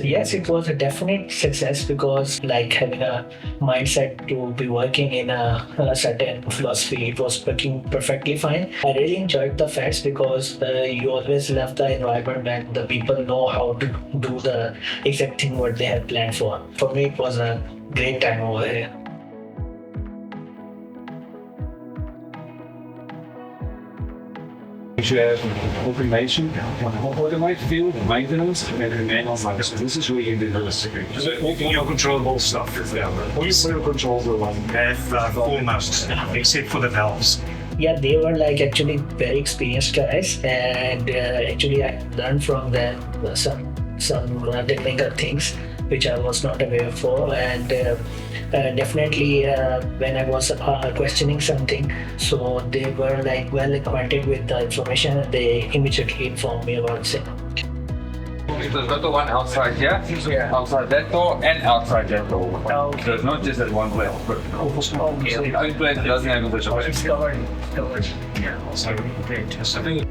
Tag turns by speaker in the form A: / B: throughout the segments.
A: Yes, it was a definite success because, like, having a mindset to be working in a certain philosophy, it was working perfectly fine. I really enjoyed the fest because you always love the environment and the people know how to do the exact thing what they have planned for. For me, it was a great time over here.
B: You should have information on what it might feel, the maintenance, and then manuals like this. This is where you do this.
C: Making your controllable stuff. All your controls are like almost, except for the valves.
A: Yeah, they were like actually very experienced guys, and actually I learned from them some technical things which I was not aware for, and definitely when I was questioning something, so they were like well acquainted with the information, and they immediately informed me about it.
D: There's got the one outside here, outside that door, and outside that door.
A: Okay.
D: So it's not just at one place. But the only place that doesn't have a visual.
A: Covered.
C: Yeah, so great. I think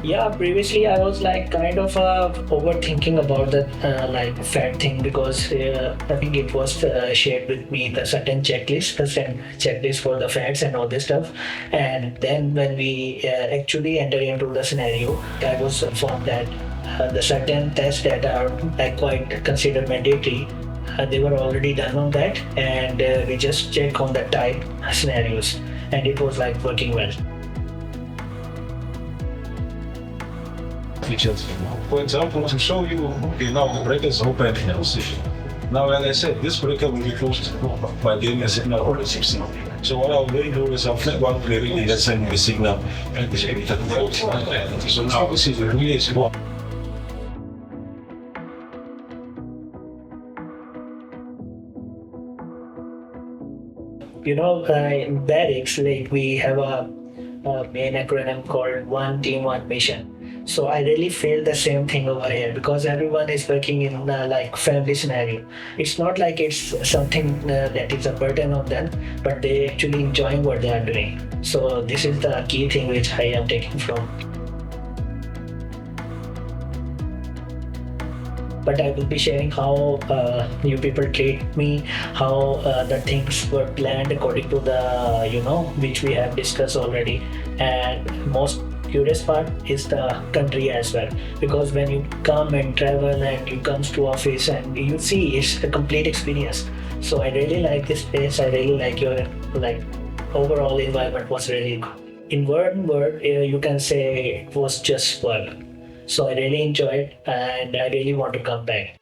A: Yeah, previously I was like kind of overthinking about the like fat thing because I think it was shared with me the certain checklist for the fats and all this stuff. And then when we actually enter into the scenario, I was informed that the certain tests that are like quite considered mandatory, they were already done on that, and we just check on the type scenarios, and it was like working well.
E: Features. For example, to show you, okay, now the breaker is open in position. Now, as I said, this breaker will be closed by giving a signal or a 16. So what I'll really do is I'll flip one clearly, that's sending the signal, and this is so now this is really small.
A: In barracks, like we have a main acronym called One Team, One Mission. So I really feel the same thing over here because everyone is working in like family scenario. It's not like it's something that is a burden on them, but they actually enjoying what they are doing. So this is the key thing which I am taking from. But I will be sharing how you people treat me, how the things were planned according to the which we have discussed already, and most curious part is the country as well, because when you come and travel and you comes to office and you see it's a complete experience. So I really like this place. I really like your like overall environment was really good. In one word, you can say it was just fun. So I really enjoyed and I really want to come back.